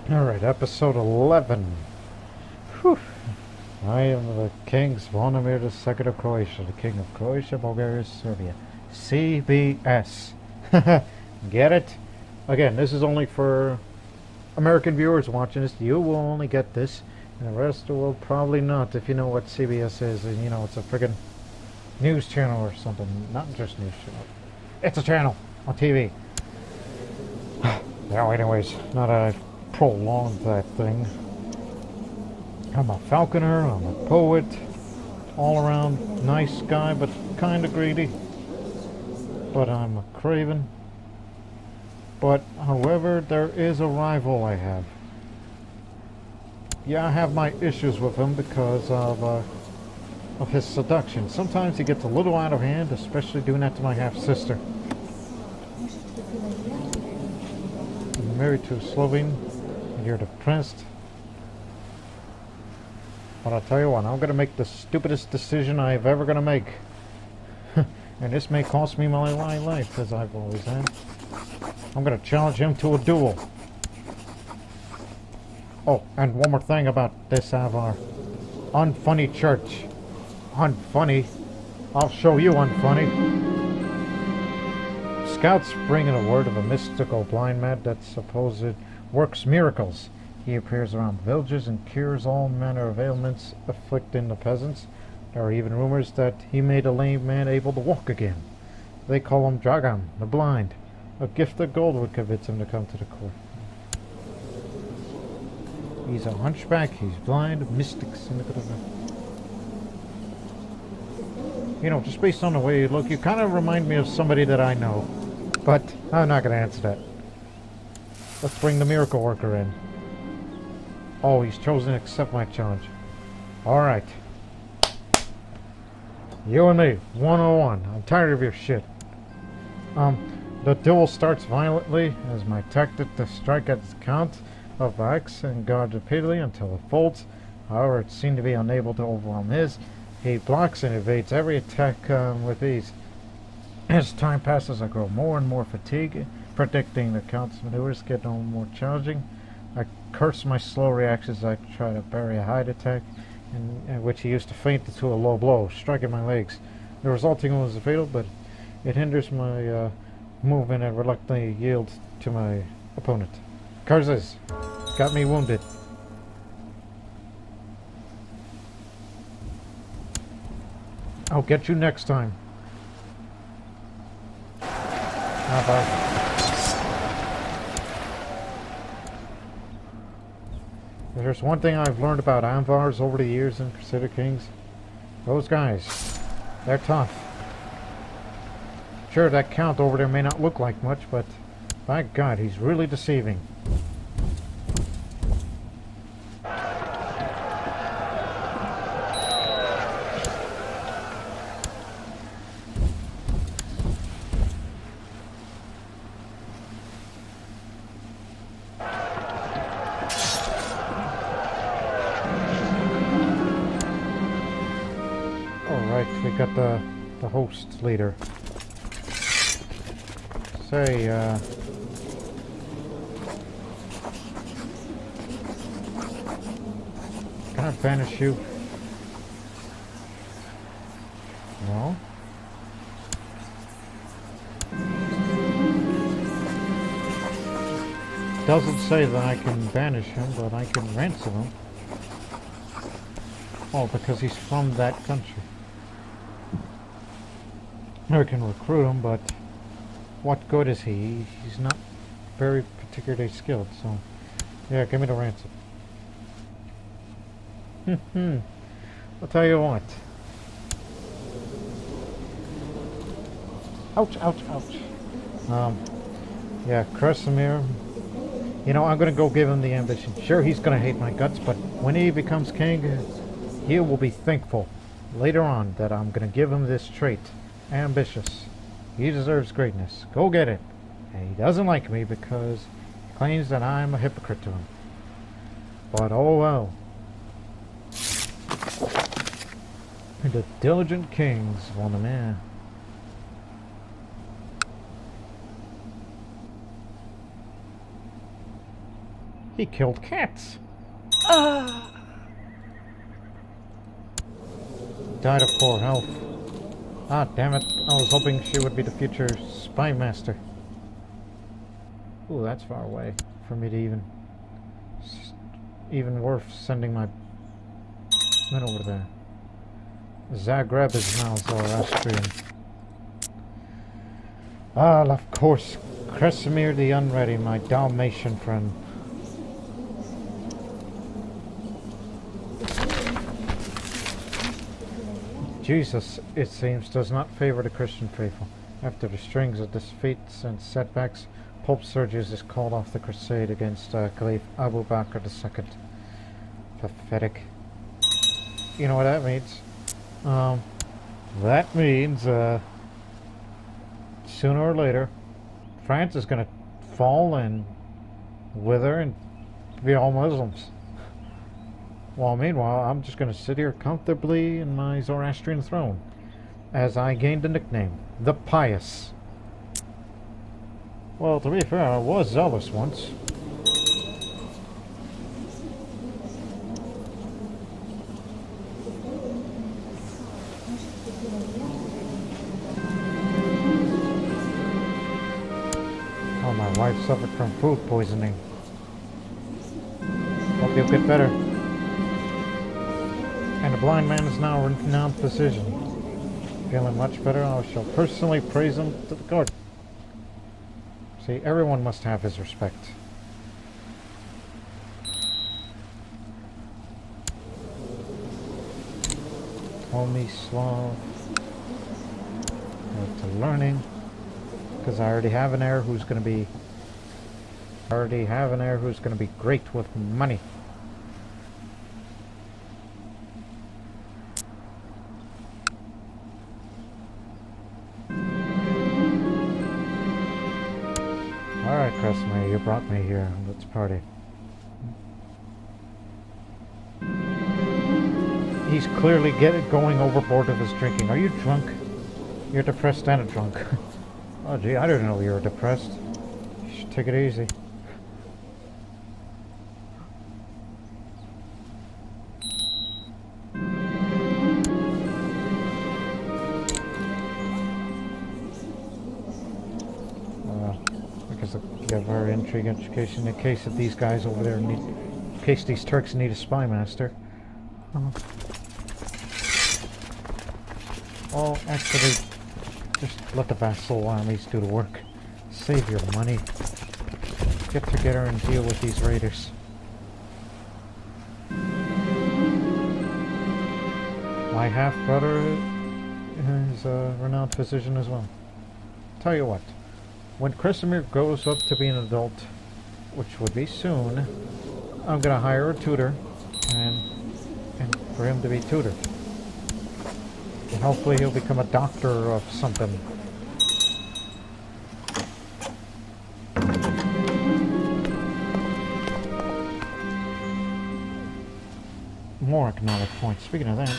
Alright, episode 11. Whew. I am the King Zvonimir II of Croatia, the King of Croatia, Bulgaria, Serbia. CBS. Get it? Again, this is only for American viewers watching this. You will only get this, and the rest of the world probably not, if you know what CBS is. And you know, it's a friggin' news channel or something. Not just news channel. It's a channel on TV. Now, anyways, not a prolonged that thing. I'm a falconer, I'm a poet, all around nice guy, but kind of greedy. But I'm a craven. But, however, there is a rival I have. Yeah, I have my issues with him because of his seduction. Sometimes he gets a little out of hand, especially doing that to my half-sister. I'm married to a Slovene. You're depressed. But I'll tell you what, I'm going to make the stupidest decision I've ever going to make. And this may cost me my life, as I've always had. I'm going to challenge him to a duel. Oh, and one more thing about this Avar. Unfunny church. Unfunny? I'll show you unfunny. Scouts bring in a word of a mystical blind man that supposed works miracles. He appears around villages and cures all manner of ailments afflicting the peasants. There are even rumors that he made a lame man able to walk again. They call him Dragam, the blind. A gift of gold would convince him to come to the court. He's a hunchback, he's blind, mystics in the good of it. You know, just based on the way you look, you kind of remind me of somebody that I know. But I'm not going to answer that. Let's bring the miracle worker in. Oh, he's chosen to accept my challenge. Alright. You and me, 101. I'm tired of your shit. The duel starts violently as my tactic to strike at the count of the axe and guard repeatedly until it folds. However, it seemed to be unable to overwhelm his. He blocks and evades every attack with ease. As time passes, I grow more and more fatigued. Predicting the Count's maneuvers get no more challenging. I curse my slow reactions as I try to bury a hide attack, in which he used to feint into a low blow, striking my legs. The resulting one was fatal, but it hinders my movement and reluctantly yields to my opponent. Curses! Got me wounded. I'll get you next time. Avar. There's one thing I've learned about Avars over the years in Crusader Kings. Those guys, they're tough. Sure, that Count over there may not look like much, but by God, he's really deceiving. We got the host leader. Say, can I banish you? No? Doesn't say that I can banish him, but I can ransom him. Oh, because he's from that country. I can recruit him, but what good is he? He's not very particularly skilled, so yeah, give me the ransom. I'll tell you what. Ouch, ouch, ouch. Yeah, Krasimir. You know, I'm gonna go give him the ambition. Sure, he's gonna hate my guts, but when he becomes king, he will be thankful later on that I'm gonna give him this trait. Ambitious. He deserves greatness. Go get it. And he doesn't like me because he claims that I'm a hypocrite to him. But oh well. The diligent kings want a man. He killed cats. Died of poor health. Ah, damn it. I was hoping she would be the future spy master. Ooh, that's far away for me to even worth sending my men over there. Zagreb is now Zoroastrian. Ah, of course. Kresimir the Unready, my Dalmatian friend. Jesus, it seems, does not favor the Christian faithful. After the strings of defeats and setbacks, Pope Sergius is called off the crusade against Caliph Abu Bakr II. Pathetic. You know what that means? That means, sooner or later, France is gonna fall and wither and be all Muslims. Well, meanwhile, I'm just gonna sit here comfortably in my Zoroastrian throne, as I gained the nickname, the Pious. Well, to be fair, I was zealous once. Oh, my wife suffered from food poisoning. Hope you'll get better. And the blind man is now a renowned physician. Feeling much better, I shall personally praise him to the court. See, everyone must have his respect. Homie Slav. To learning. Because I already have an heir who's going to be... great with money. Alright, Kresimir, you brought me here. Let's party. He's clearly going overboard with his drinking. Are you drunk? You're depressed and a drunk. Oh gee, I didn't know you were depressed. You should take it easy. Give our intrigue education in case that these guys over there need, in case these Turks need a spy master. Oh, actually, just let the vassal armies do the work. Save your money. Get together and deal with these raiders. My half-brother is a renowned physician as well. Tell you what. When Kresimir grows up to be an adult, which would be soon, I'm gonna hire a tutor and for him to be tutored. And hopefully he'll become a doctor of something. More economic points. Speaking of that,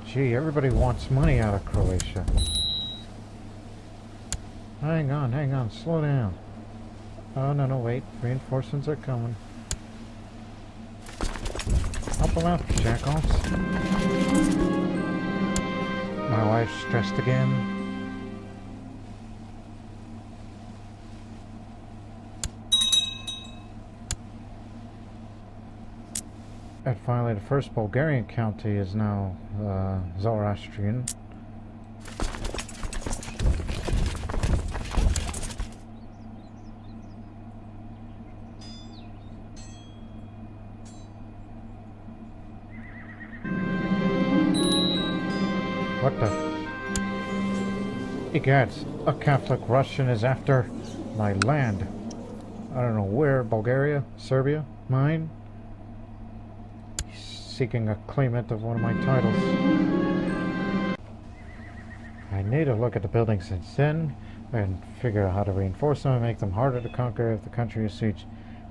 gee, everybody wants money out of Croatia. Hang on, slow down. Oh, no, wait. Reinforcements are coming. Help them out, jack-offs. My wife's stressed again. And finally, the first Bulgarian county is now Zoroastrian. What the? Egads, a Catholic Russian is after my land. I don't know where, Bulgaria, Serbia, mine? Seeking a claimant of one of my titles. I need to look at the building since then. and figure out how to reinforce them and make them harder to conquer if the country is sieged.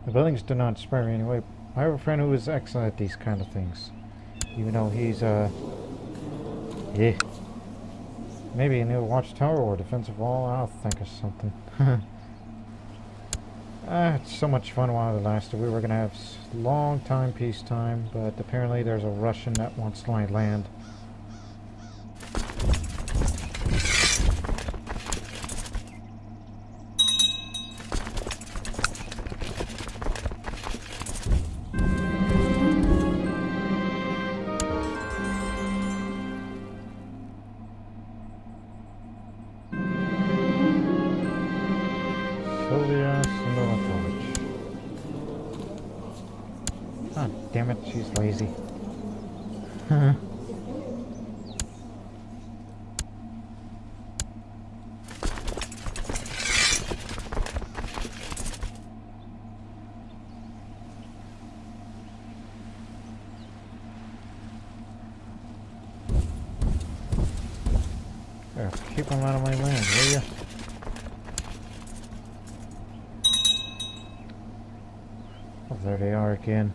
The buildings do not inspire me anyway. I have a friend who is excellent at these kind of things. Even though he's, yeah. Maybe a new watchtower or defensive wall. I'll think of something. It's so much fun while it lasted. We were going to have long time peacetime, but apparently there's a Russian that wants my land. Senulatovic. Ah, damn it, she's lazy. Keep them out of my land, will ya? Oh, there they are again.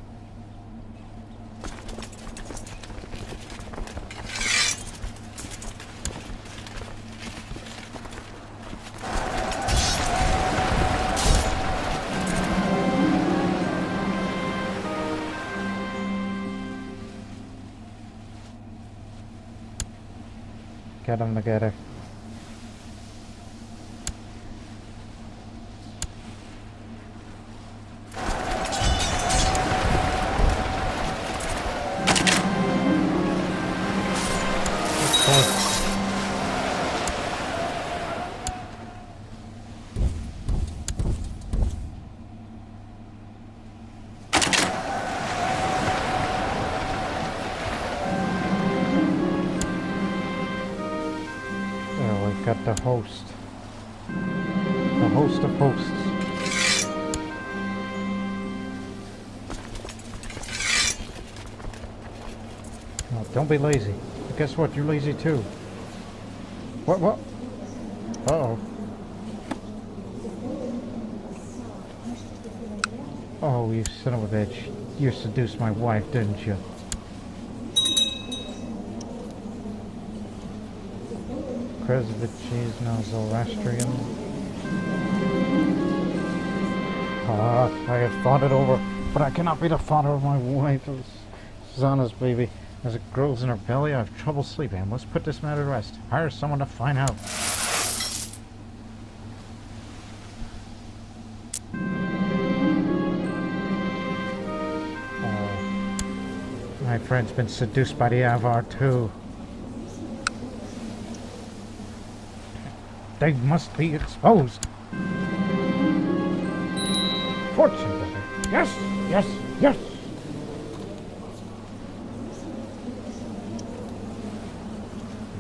Get them together. Got the host. The host of hosts. Oh, don't be lazy. But guess what? You're lazy too. What? Uh-oh. Oh, you son of a bitch. You seduced my wife, didn't you? She's now Zoroastrian. I have thought it over, but I cannot be the father of my wife, Zana's baby. As it grows in her belly, I have trouble sleeping. I must put this matter to rest. Hire someone to find out. My friend's been seduced by the Avar too. They must be exposed. Fortune. Yes, yes, yes.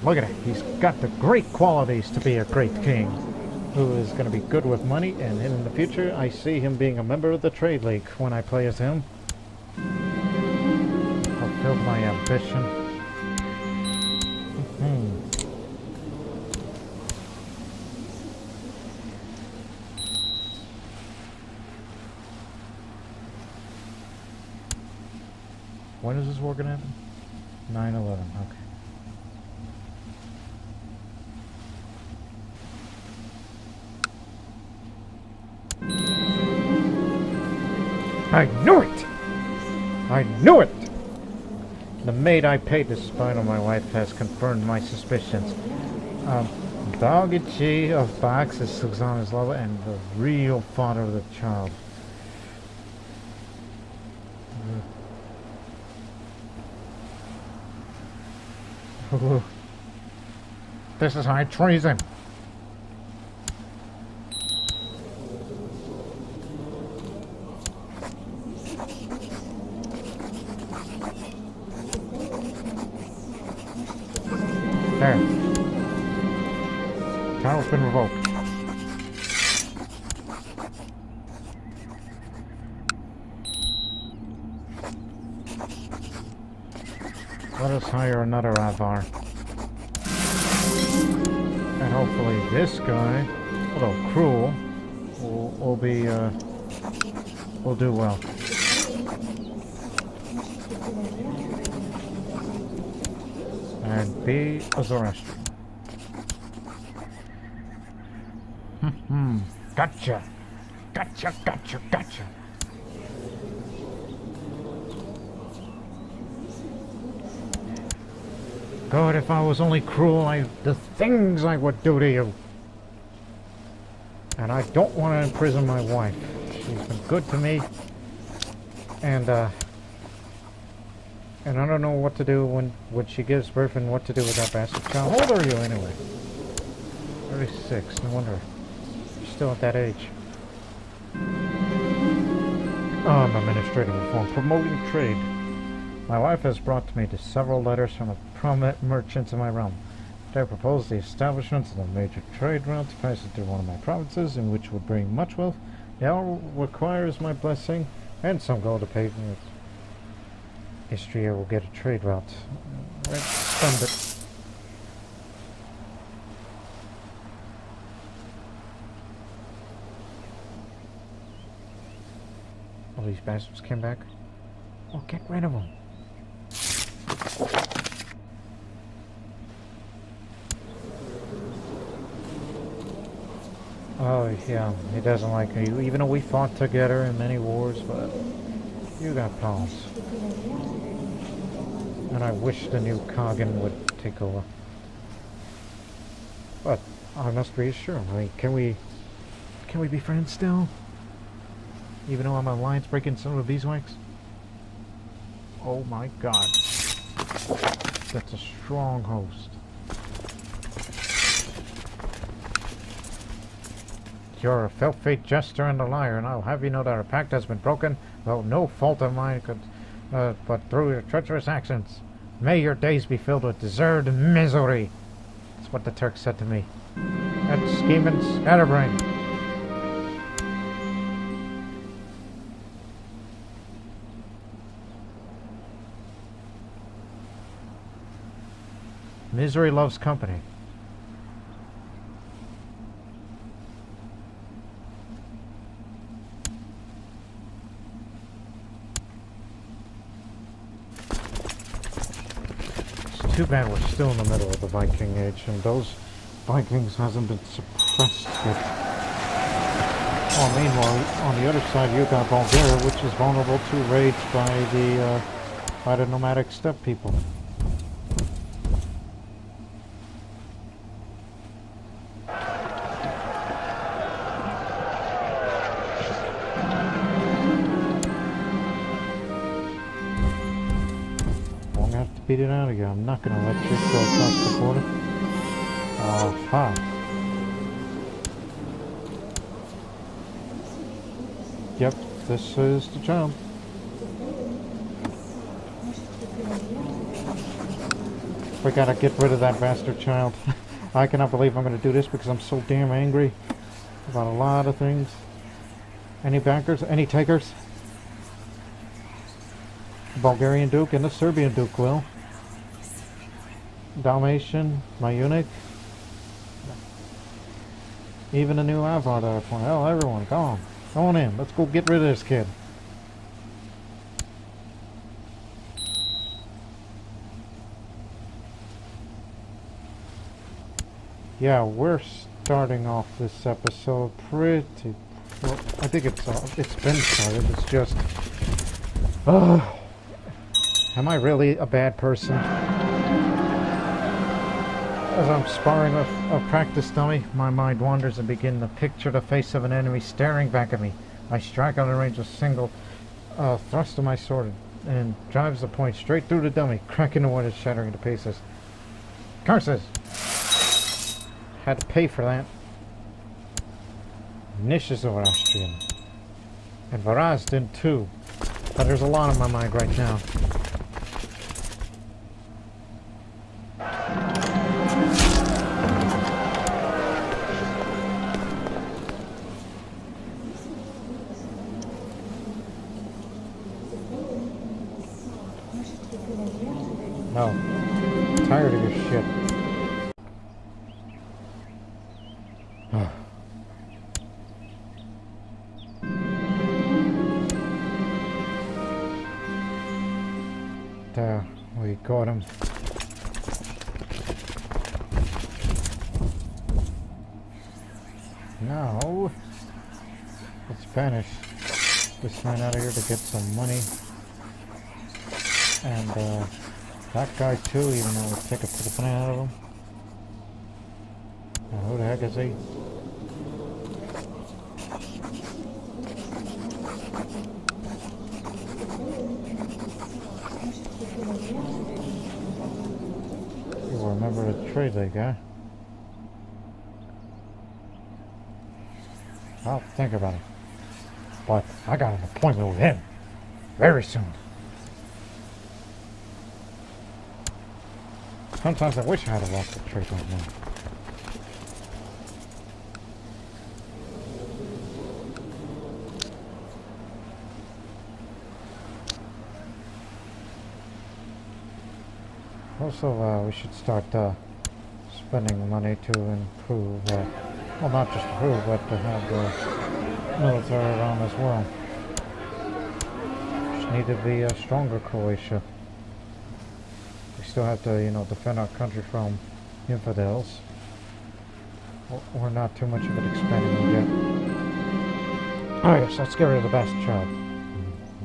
Look at it. He's got the great qualities to be a great king, who is going to be good with money, and in the future I see him being a member of the Trade League when I play as him. Fulfilled my ambition. When is this war gonna happen? 9/11, okay. I knew it! I knew it! The maid I paid to spy on my wife has confirmed my suspicions. Dogichi of Bax is Susanna's lover and the real father of the child. This is high treason. There. Title's been revoked. Let us hire another Avar. And hopefully this guy although cruel, will be, will do well. And be a Zoroastrian. Gotcha! Gotcha, gotcha, gotcha! God, if I was only cruel, the things I would do to you. And I don't want to imprison my wife. She's been good to me. And I don't know what to do when she gives birth and what to do with that bastard child. How old are you anyway? 36, no wonder. You're still at that age. Administrative reform, promoting trade. My wife has brought to me several letters from the prominent merchants in my realm. They propose the establishment of a major trade route passing through one of my provinces, in which would bring much wealth. It all requires my blessing and some gold to pay for it. Istria will get a trade route. Let's spend it. All these bastards came back. Oh, get rid of them. Oh, yeah, he doesn't like me. Even though we fought together in many wars, but you got problems. And I wish the new Kagan would take over. But I must reassure him. I mean, can we be friends still? Even though I'm alliance breaking some of the beeswax? Oh my god. That's a strong host. You're a fell-faced jester and a liar, and I'll have you know that our pact has been broken, though no fault of mine could, but through your treacherous actions. May your days be filled with deserved misery. That's what the Turk said to me. That's scheming scatterbrain. Misery loves company. It's too bad we're still in the middle of the Viking Age, and those Vikings hasn't been suppressed yet. Oh, meanwhile, on the other side, you got Bulgaria, which is vulnerable to raids by the nomadic steppe people. Beat it out of you. I'm not going to let you go across the border. Aha. Yep, this is the child. We gotta get rid of that bastard child. I cannot believe I'm going to do this because I'm so damn angry about a lot of things. Any backers? Any takers? The Bulgarian Duke and the Serbian Duke will. Dalmatian, my eunuch. Even the new Avar that I pointed. Hell, everyone, come on. Come on in. Let's go get rid of this kid. Yeah, we're starting off this episode pretty... Well, I think it's been started. It's just... am I really a bad person? As I'm sparring with a practice dummy, my mind wanders and begins to picture the face of an enemy staring back at me. I strike on the range of a single thrust of my sword and drives the point straight through the dummy, cracking the wood and shattering to pieces. Curses! Had to pay for that. Nish is Zoroastrian. And Varazdin too. But there's a lot on my mind right now. No. I'm tired of your shit. we got him. Now, let's banish this man out of here to get some money. And that guy too, even though we'll take a pretty penny out of him. Now, who the heck is he? You remember the trade they got? I'll think about it. But I got an appointment with him very soon. Sometimes I wish I had lost the trade right now. Also, we should start spending money to improve, well, not just improve, but to have the military around as well. Just need to be a stronger Croatia. We still have to, you know, defend our country from infidels. We're not too much of an expending yet. Oh yes, let's get rid of the bastard child.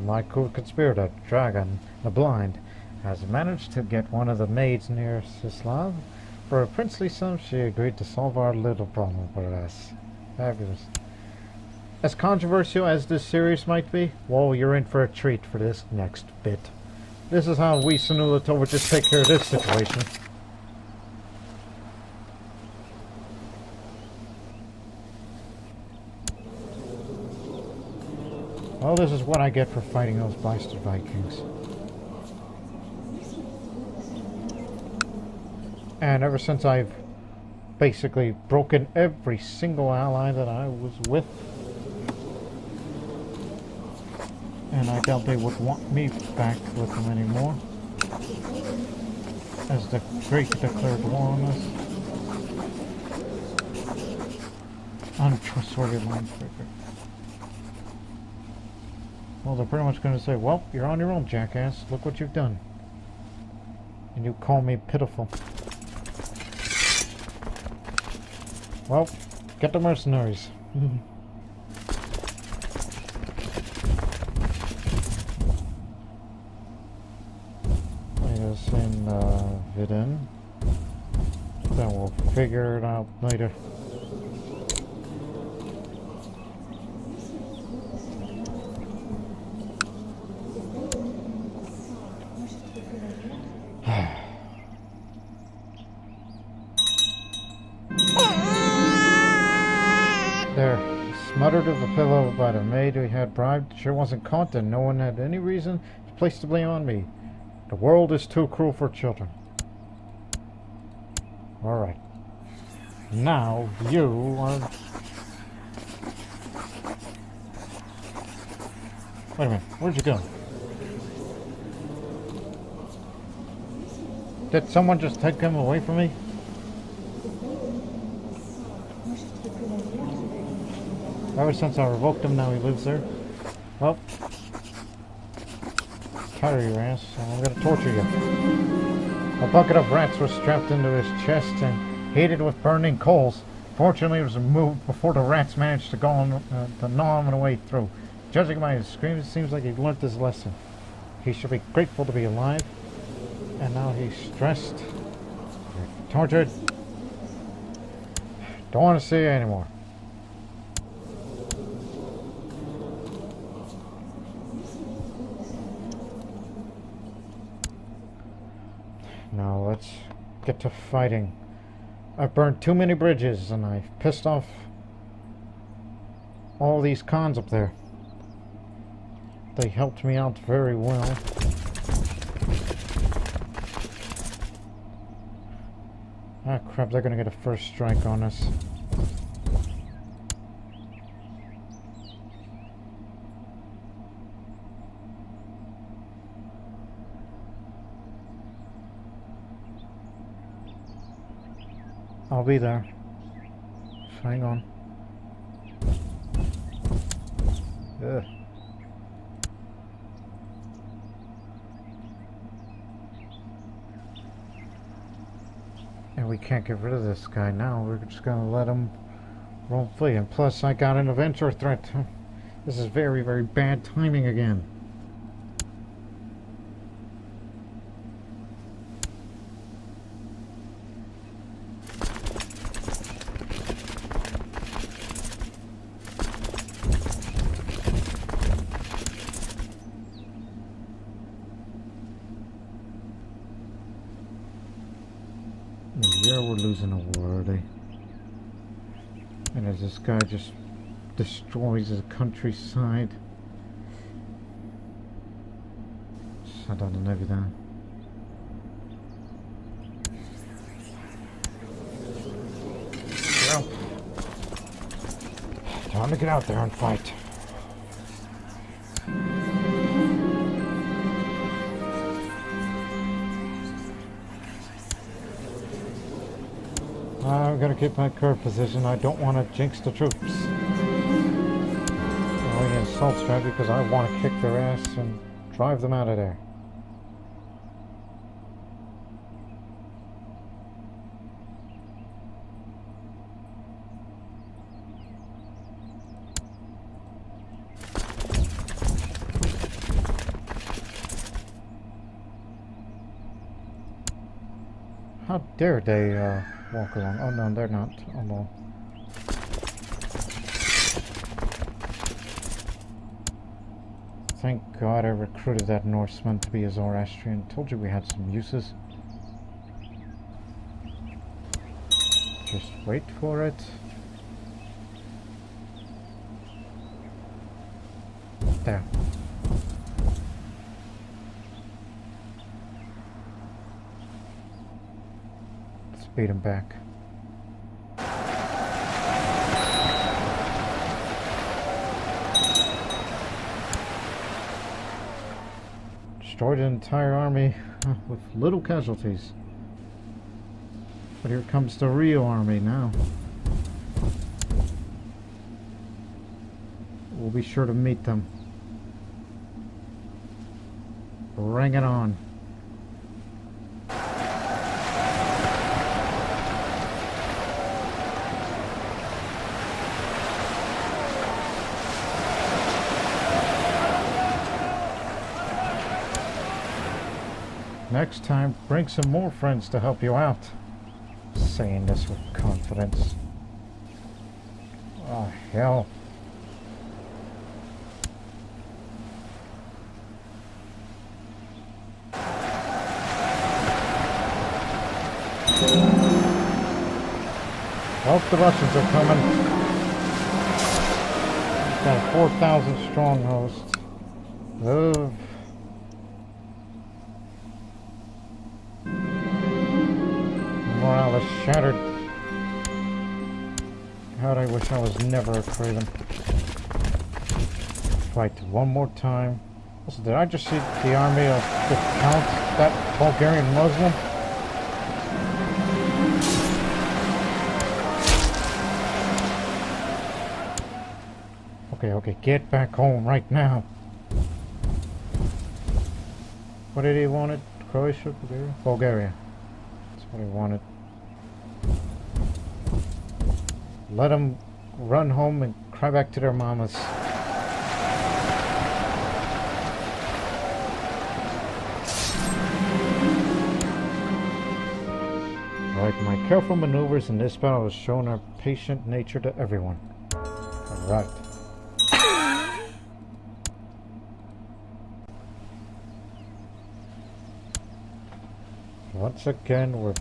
My co-conspirator, Dragon, the Blind, has managed to get one of the maids near Sislav. For a princely sum, she agreed to solve our little problem for us. Fabulous. As controversial as this series might be, well, you're in for a treat for this next bit. This is how we Senulatovic just take care of this situation. Well, this is what I get for fighting those bastard Vikings. And ever since I've basically broken every single ally that I was with, and I doubt they would want me back with them anymore, as the Greek declared war on us. Untrustworthy alliance breaker. Well, they're pretty much going to say, well, you're on your own, jackass. Look what you've done. And you call me pitiful. Well, get the mercenaries. I guess in Vidin. Then we'll figure it out later. Smothered of a pillow by the maid we had bribed. Sure wasn't content. No one had any reason to place the blame on me. The world is too cruel for children. Alright. Now you are... Wait a minute. Where'd you go? Did someone just take him away from me? Ever since I revoked him, now he lives there. Well, tired of your ass, so I'm gonna torture you. A bucket of rats was strapped into his chest and heated with burning coals. Fortunately, it was removed before the rats managed to go on to gnaw him away through. Judging by his screams, it seems like he learnt his lesson. He should be grateful to be alive. And now he's stressed, tortured. Don't want to see you anymore. Now let's get to fighting. I've burned too many bridges and I've pissed off all these Khans up there. They helped me out very well. Ah crap, they're gonna get a first strike on us. I'll be there. Just hang on. Ugh. And we can't get rid of this guy now. We're just gonna let him roam free. And plus, I got an adventure threat. This is very, very bad timing again. Yeah, we're losing a war, and as this guy just destroys the countryside. Shut down the Navy down. Well, time to get out there and fight. I'm gonna keep my current position. I don't want to jinx the troops. Going in assault strategy because I want to kick their ass and drive them out of there. How dare they walk along? Oh no, they're not. Oh no. Thank God I recruited that Norseman to be a Zoroastrian. Told you we had some uses. Just wait for it. There. Let's beat him back. Destroyed an entire army with little casualties. But here comes the real army now. We'll be sure to meet them. Bring it on. Next time, bring some more friends to help you out. Saying this with confidence. Oh, hell. Hope the Russians are coming. Got a 4,000 strong host. Oh. Morale is shattered. God, I wish I was never a craven. Fight one more time. Also, did I just see the army of the Count, that Bulgarian Muslim? Okay, get back home right now. What did he want? Croatia? Bulgaria? Bulgaria. That's what he wanted. Let them run home and cry back to their mamas. Alright, my careful maneuvers in this battle have shown our patient nature to everyone. Alright. Once again, we're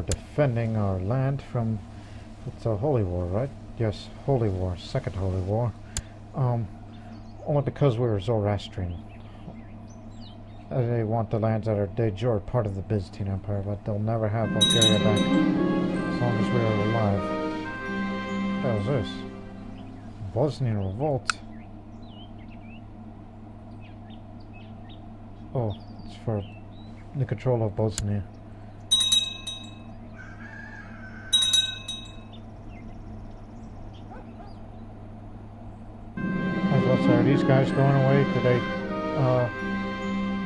defending our land from, it's a holy war, right? Yes, holy war, second holy war. Only because we're Zoroastrian. They want the lands that are de jure part of the Byzantine Empire, but they'll never have Bulgaria back as long as we are alive. What the hell is this? Bosnian revolt. Oh, it's for the control of Bosnia. Are these guys going away? Did they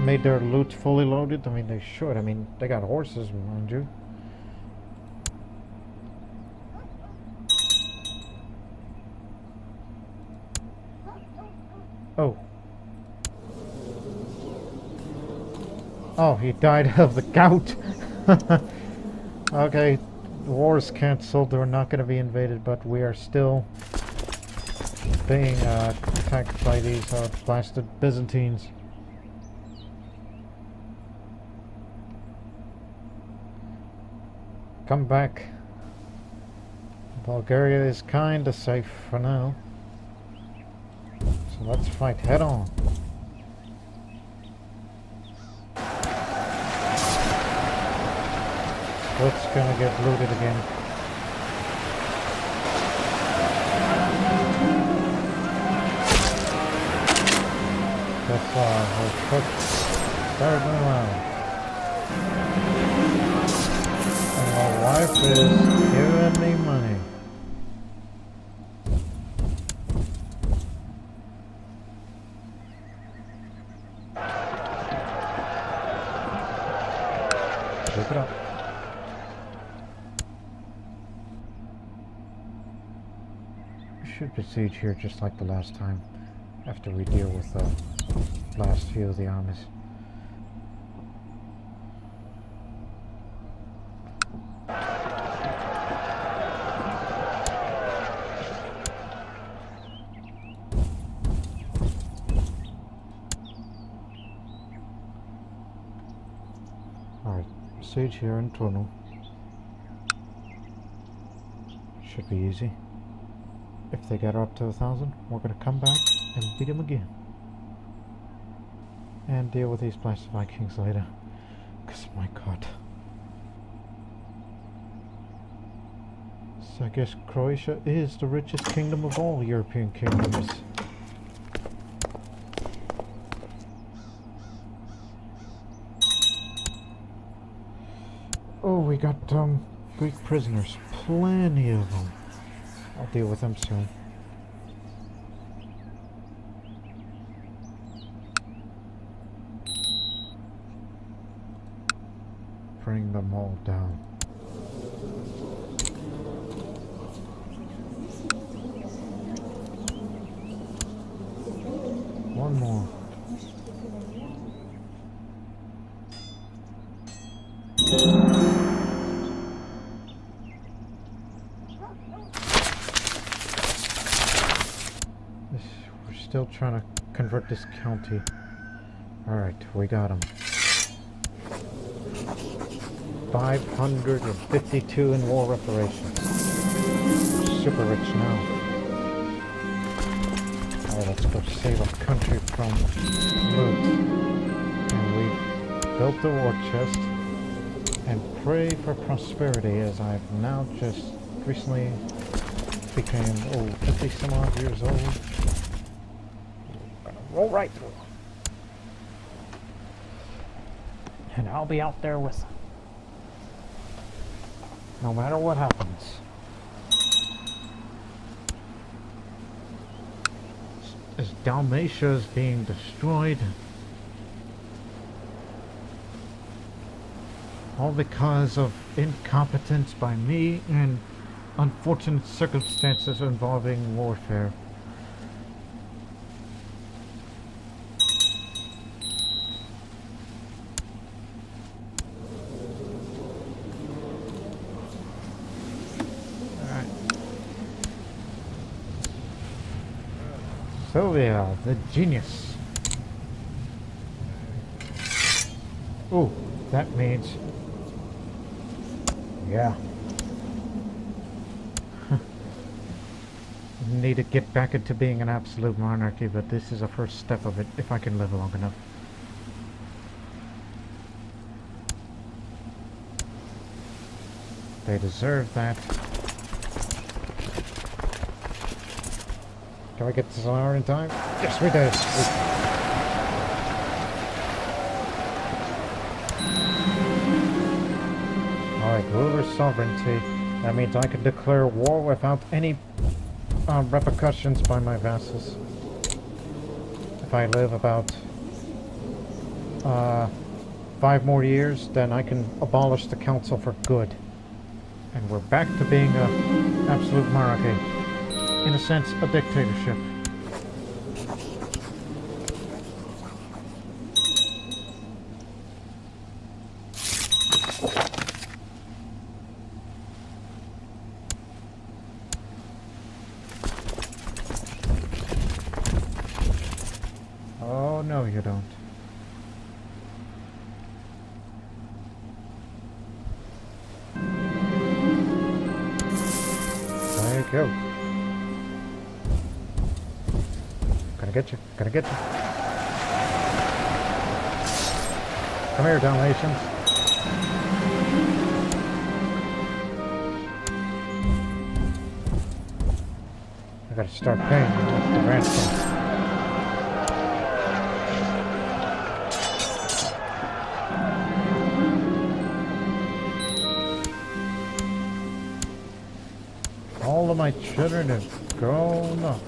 made their loot fully loaded? I mean, they should. I mean, they got horses, mind you. Oh. Oh, he died of the gout. Okay, the war is cancelled. We're not going to be invaded, but we are still being attacked by these blasted Byzantines. Come back. Bulgaria is kinda safe for now. So let's fight head on. What's gonna get looted again? That's we're cooked. Starting around. And my wife is giving me money. Look it up. We should besiege here just like the last time, after we deal with the last few of the armies. Alright, siege here in tunnel. Should be easy. If they get up to 1,000, we're gonna come back and beat them again. And deal with these blasted Vikings later. Cause my god. So I guess Croatia is the richest kingdom of all European kingdoms. Oh, we got Greek prisoners. Plenty of them. I'll deal with them soon. Bring them all down. One more. We're still trying to convert this county. Alright, we got him. 552 in war reparations. Super rich now. Alright, let's go save our country from loot. And we built the war chest and pray for prosperity, as I've now just recently became 50 some odd years old. Gonna roll right through. And I'll be out there with them. No matter what happens. As Dalmatia is being destroyed, all because of incompetence by me and unfortunate circumstances involving warfare. Sylvia, the genius. Ooh, that means... yeah. Need to get back into being an absolute monarchy, but this is a first step of it, if I can live long enough. They deserve that. Can I get to Tsar in time? Yes, we do. Alright, ruler sovereignty. That means I can declare war without any repercussions by my vassals. If I live about 5 more years, then I can abolish the council for good. And we're back to being an absolute monarchy. In a sense, a dictatorship. Oh, no, you don't. There you go. Gonna get you. Gonna get you. Come here, Dalmatians. I gotta start paying the ransom. All of my children have grown up.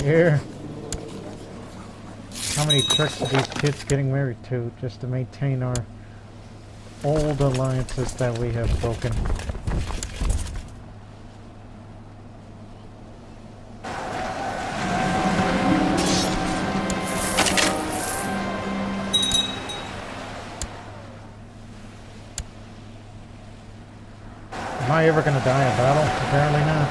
Here. How many tricks are these kids getting married to just to maintain our old alliances that we have broken? Am I ever going to die a battle? Apparently not.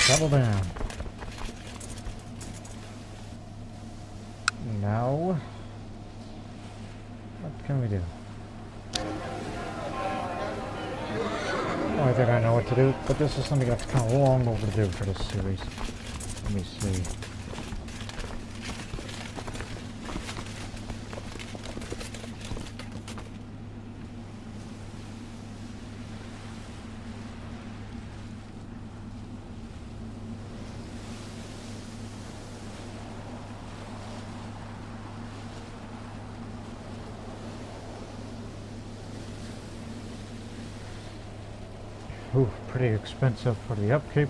Settle down. Now, what can we do? Oh, I think I know what to do, but this is something that's kind of long overdue for this series. Let me see. Ooh, pretty expensive for the upkeep,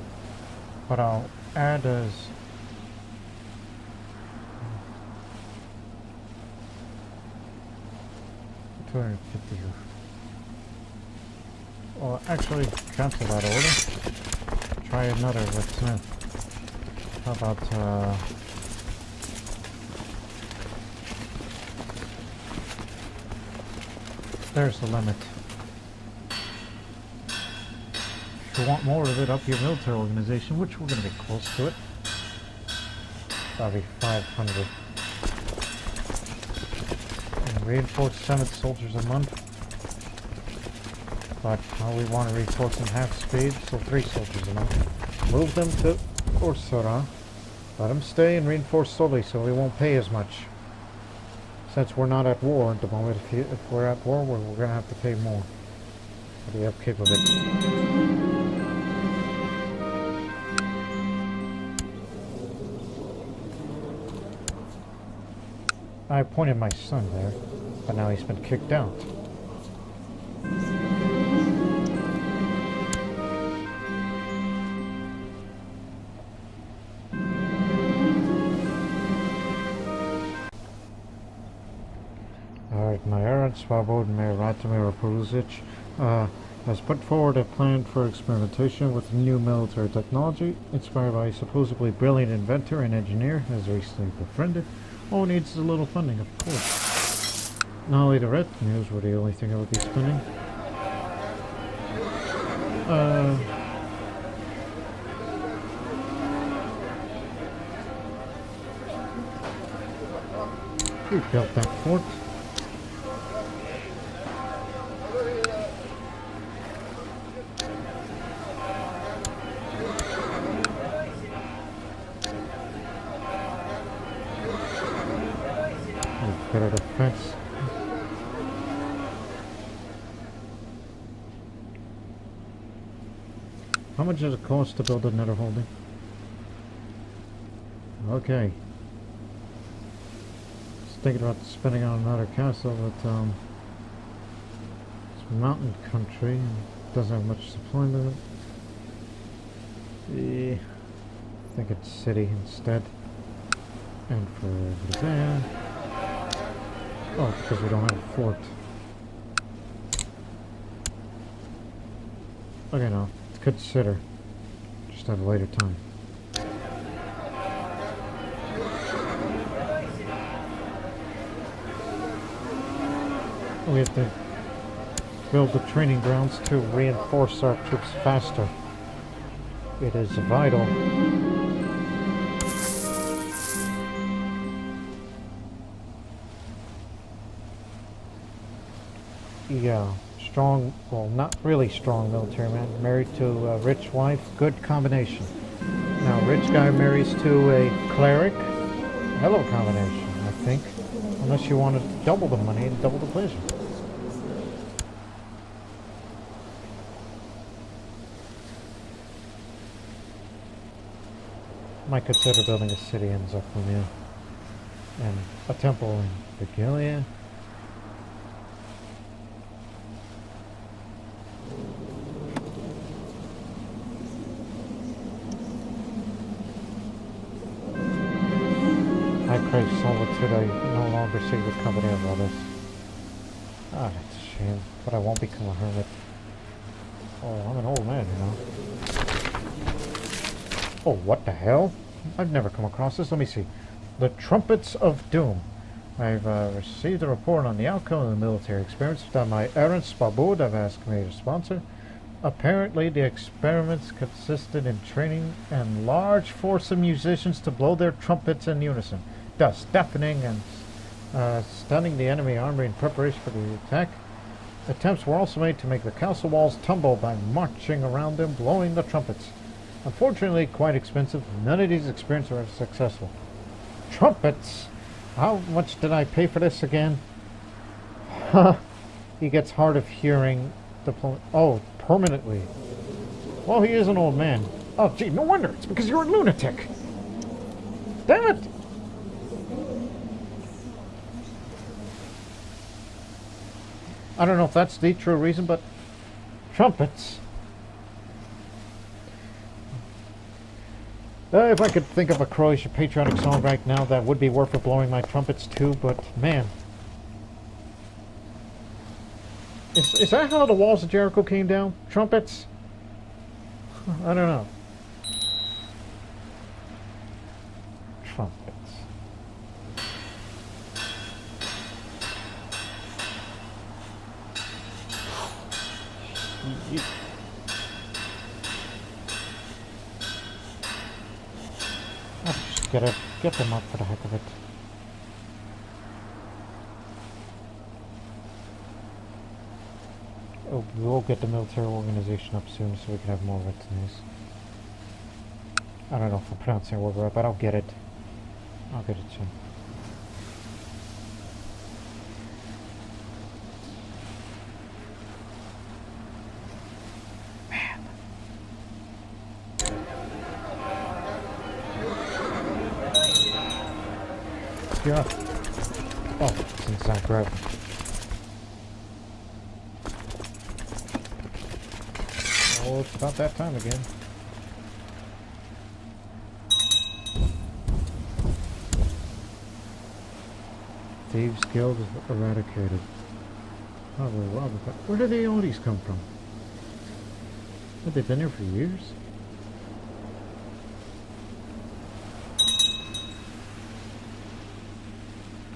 but I'll add as $250. Well, actually, cancel that order. Try another with Smith. How about there's the limit. If you want more of it, up your military organization, which we're going to be close to it. That'll be 500. And reinforce 7 soldiers a month. But we want to reinforce them half speed, so 3 soldiers a month. Move them to Orsora. Let them stay and reinforce slowly so we won't pay as much. Since we're not at war at the moment, if we're at war, we're going to have to pay more for the upkeep of it. I appointed my son there, but now he's been kicked out. Alright, my errant Svobod Mayor Ratomir Peruzic has put forward a plan for experimentation with new military technology, inspired by a supposedly brilliant inventor and engineer, as recently befriended. All it needs is a little funding, of course. Not only the retinues were the only thing I would be spending. We built that fort. Better defense. How much does it cost to build another holding? Okay. Just thinking about spending on another castle, but it's mountain country and doesn't have much supply in it. I think it's city instead. And for there. Oh, because we don't have a fort. Okay, no. Consider. Just at a later time. We have to build the training grounds to reinforce our troops faster. It is vital. Yeah, strong, well, not really strong military man, married to a rich wife, good combination. Now, rich guy marries to a cleric, hello combination, I think. Unless you want to double the money and double the pleasure. Might consider building a city in Zaklunia and a temple in Vigilia. I crave solitude. I no longer seek the company of others. Ah, that's a shame, but I won't become a hermit. Oh, I'm an old man, you know. Oh, what the hell? I've never come across this. Let me see. The Trumpets of Doom. I've received a report on the outcome of the military experiments that my errant Babud have asked me to sponsor. Apparently, the experiments consisted in training a large force of musicians to blow their trumpets in unison, thus deafening and stunning the enemy army in preparation for the attack. Attempts were also made to make the castle walls tumble by marching around them, blowing the trumpets. Unfortunately, quite expensive. None of these experiments were successful. Trumpets! How much did I pay for this again? He gets hard of hearing. Oh, permanently. Well, he is an old man. Oh, gee, no wonder. It's because you're a lunatic. Damn it! I don't know if that's the true reason, but trumpets. If I could think of a Croatian patriotic song right now, that would be worth it blowing my trumpets too, but man. Is that how the walls of Jericho came down? Trumpets? I don't know. Trumpets. Get them up for the heck of it. Oh, we'll get the military organization up soon so we can have more retinues. I don't know if I'm pronouncing the word right, but I'll get it. I'll get it soon. Yeah. Oh, since I grabbed it. Oh, it's about that time again. Thieves Guild eradicated. Oh, well, where do they all these come from? Have they been here for years?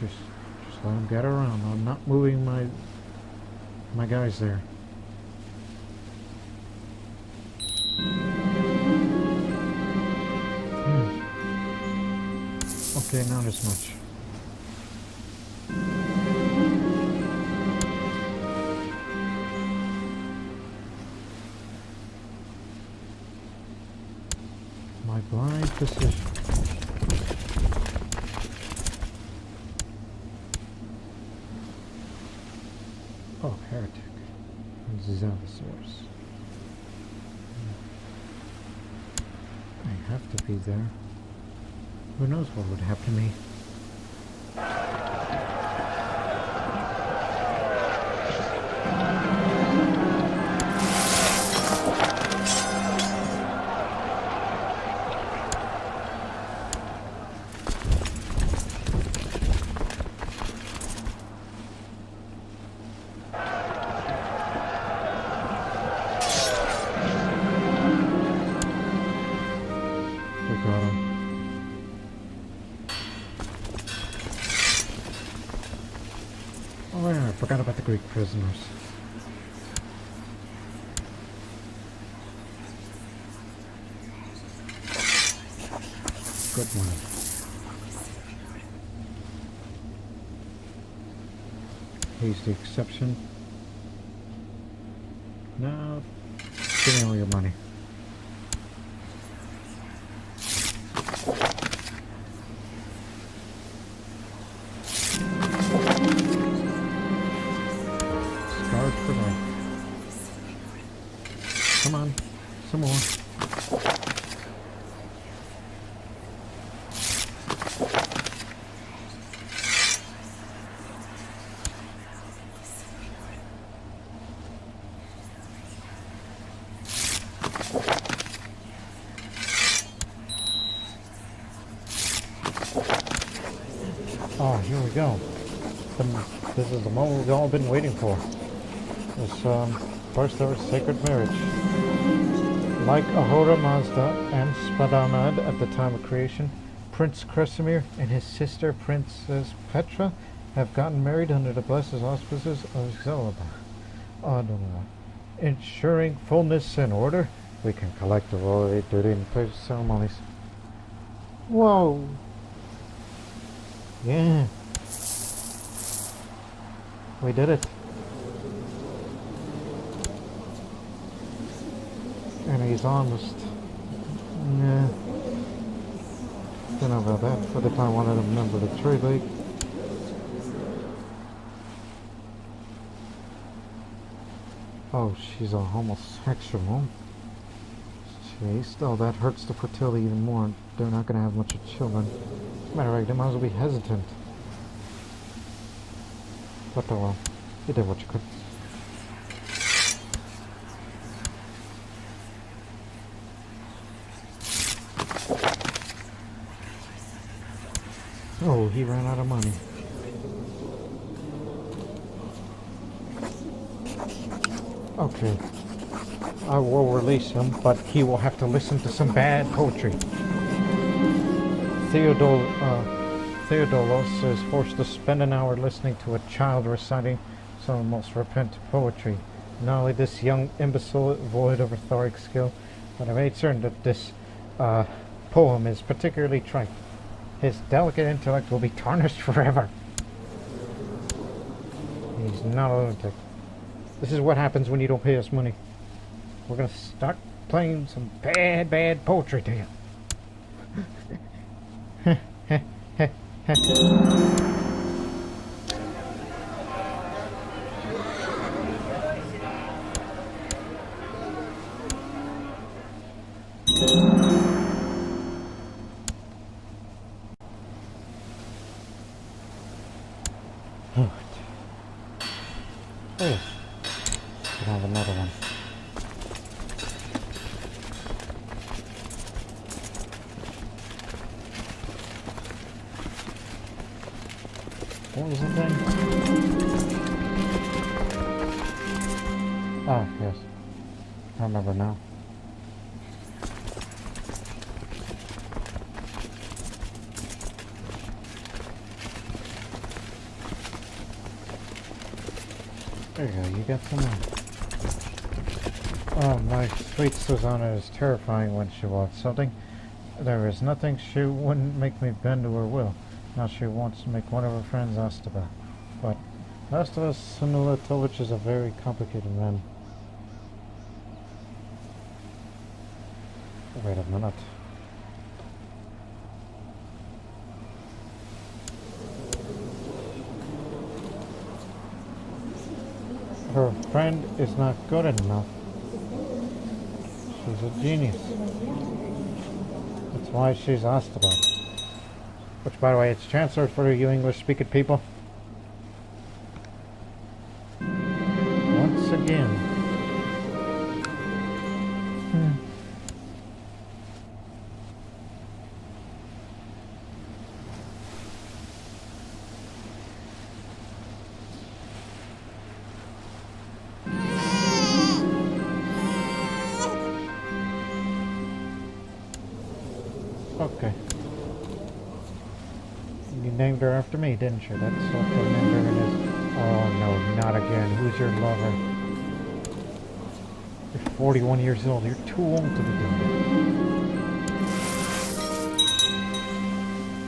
Just let them get around. I'm not moving my guys there. Okay, not as much. My blind decision. Oh, heretic. And Zealosaurs. I have to be there. Who knows what would happen to me? Greek prisoners. Good one. He's the exception. Now, give me all your money. Scarred for life. Come on, some more. Oh, here we go. This is the moment we've all been waiting for. This first ever sacred marriage. Like Ahura Mazda and Spadanad at the time of creation, Prince Kresimir and his sister Princess Petra have gotten married under the blessed auspices of Xwedodah. Ensuring fullness and order, we can collect the royal duty and pay ceremonies. Whoa! Yeah. We did it. And he's honest. Yeah. Don't know about that, but if I wanted a member of the trade league. Oh, she's a homosexual. Jeez, oh, that hurts the fertility even more. They're not going to have much of children. As a matter of fact, they might as well be hesitant. But oh well, you did what you could. Oh, he ran out of money. Okay. I will release him, but he will have to listen to some bad poetry. Theodolos is forced to spend an hour listening to a child reciting some of the most repentant poetry. Not only this young imbecile void of rhetoric skill, but I made certain that this poem is particularly trite. His delicate intellect will be tarnished forever. He's not a lunatic. This is what happens when you don't pay us money. We're gonna start playing some bad poetry to you. Yes. Could have another one. What was it then? Oh, yes. I remember now. There you go, you got some more. Oh, my sweet Susanna is terrifying when she wants something. There is nothing she wouldn't make me bend to her will. Now she wants to make one of her friends Astaba. But Astaba Senulatovic is a very complicated man. Wait a minute. Her friend is not good enough. She's a genius. That's why she's Astaba. Which, by the way, it's transferred for you English-speaking people. Once again. Okay. You named her after me, didn't you? That's what the named her in his Oh no, not again. Who's your lover? You're 41 years old. You're too old to be doing it.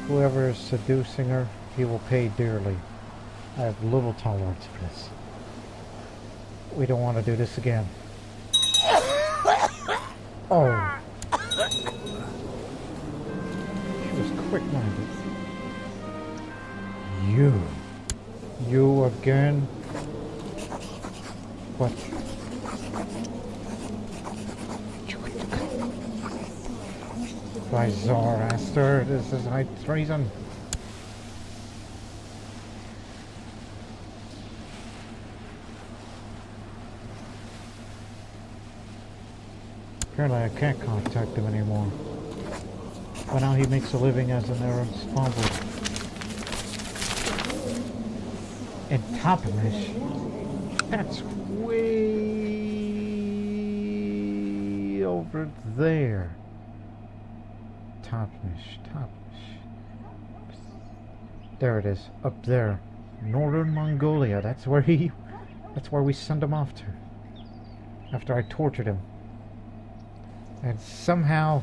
Whoever is seducing her, he will pay dearly. I have little tolerance for this. We don't want to do this again. Oh. She was quick-minded. You again? What? By Zoroaster, this is high treason. Apparently I can't contact him anymore. But now he makes a living as an irresponsible. And Toppenish, that's way over there. Toppenish. There it is, up there. Northern Mongolia, that's where we sent him off to. After I tortured him. And somehow,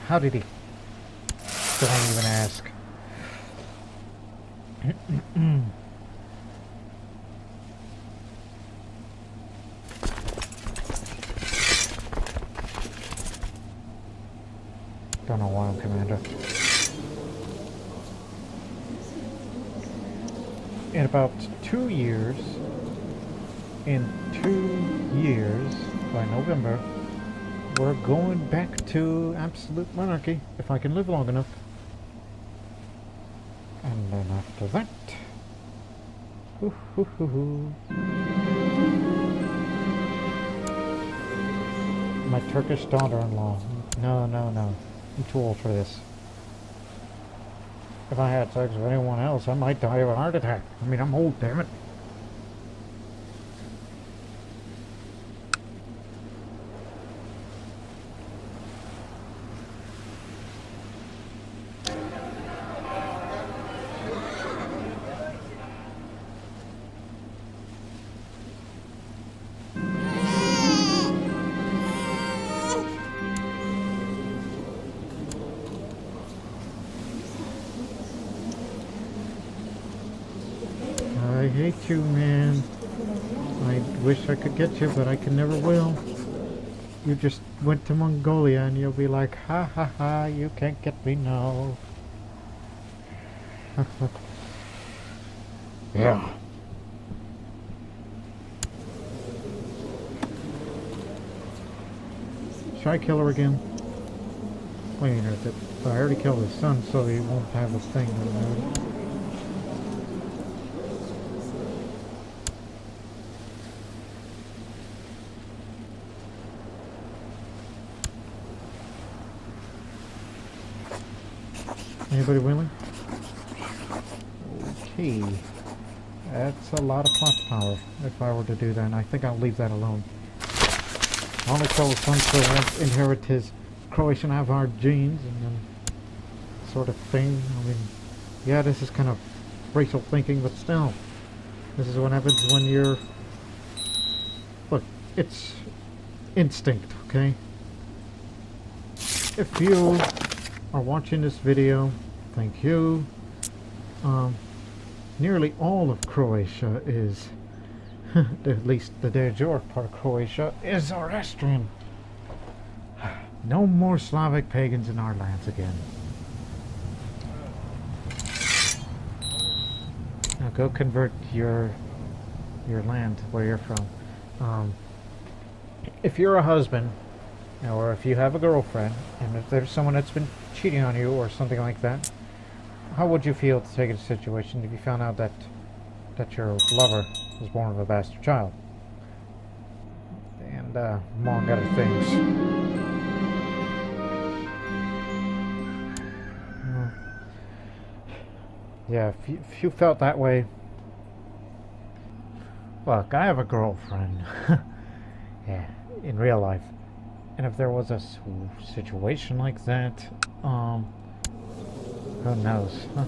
how did he? Don't even ask. Don't know why I'm commander. In about 2 years, by November, we're going back to absolute monarchy, if I can live long enough. And then after that... My Turkish daughter-in-law. No. I'm too old for this. If I had sex with anyone else, I might die of a heart attack. I mean, I'm old, damn it. I hate you, man. I wish I could get you, but I can never will. You just went to Mongolia and you'll be like, ha ha ha, you can't get me now. Yeah. Should I kill her again? Wait a minute, I already killed his son, so he won't have a thing anymore. Anybody willing? Okay. That's a lot of plot power if I were to do that, and I think I'll leave that alone. I'll only kill the son so he won't inherit his Croatian Avar genes and then sort of thing. I mean, yeah, this is kind of racial thinking, but still. This is what happens when you're... Look, it's instinct, okay? If you are watching this video, thank you. Nearly all of Croatia is, at least the de jure part of Croatia, is Zoroastrian. No more Slavic pagans in our lands again. Now go convert your land where you're from. If you're a husband, or if you have a girlfriend, and if there's someone that's been cheating on you or something like that, how would you feel to take a situation if you found out that your lover was born of a bastard child? And among other things. Yeah, if you felt that way, look, I have a girlfriend. Yeah, in real life. And if there was a situation like that, who knows? Huh?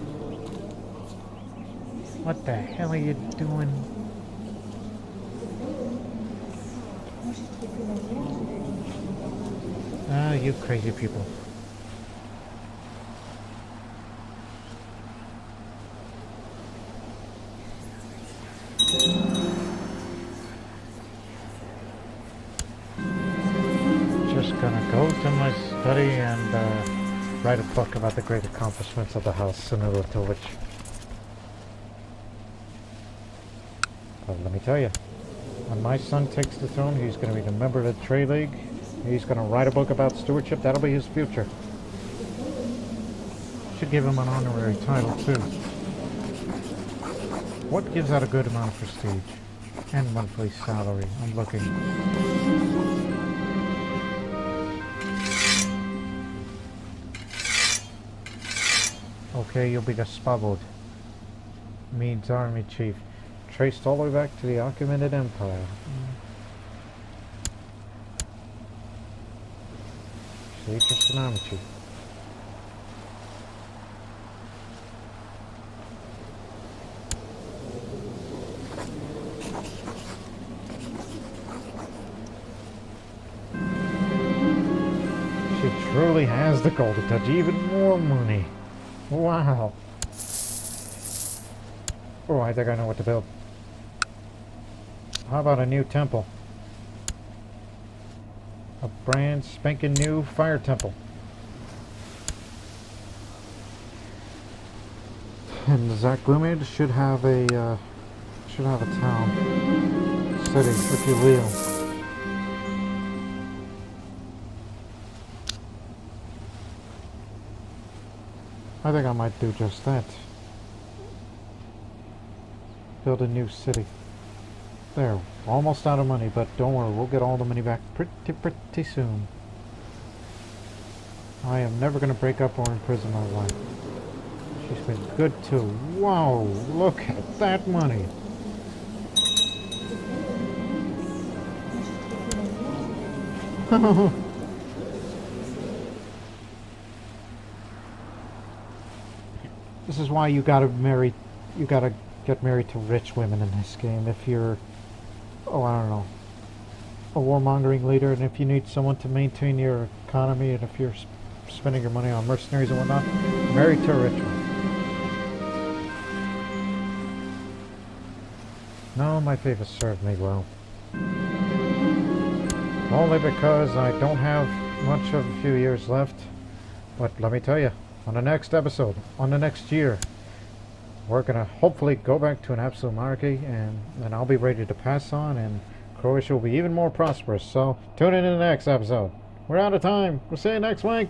What the hell are you doing? Ah, you crazy people. Just gonna go to my study and write a book about the great accomplishments of the house Senulatovic. But let me tell you, when my son takes the throne, he's going to be the member of the Trade League. He's going to write a book about stewardship. That'll be his future. Should give him an honorary title, too. What gives out a good amount of prestige? And monthly salary. I'm looking. Okay, you'll be the Spabod. Means army chief. Traced all the way back to the Byzantine Empire. See, just an army chief. She truly has the gold to touch even more money. Wow. Oh, I think I know what to build. How about a new temple? A brand spanking new fire temple. And Xwedodah should have a town, city, if you will. I think I might do just that. Build a new city. There, almost out of money, but don't worry, we'll get all the money back pretty soon. I am never going to break up or imprison my wife. She's been good too. Wow, look at that money. This is why you gotta get married to rich women in this game if you're, oh, I don't know, a warmongering leader, and if you need someone to maintain your economy, and if you're spending your money on mercenaries and whatnot, marry to a rich one. No, my faith has served me well. Only because I don't have much of a few years left. But let me tell you, on the next episode, on the next year, we're going to hopefully go back to an absolute monarchy, and then I'll be ready to pass on, and Croatia will be even more prosperous. So tune in the next episode. We're out of time. We'll see you next week.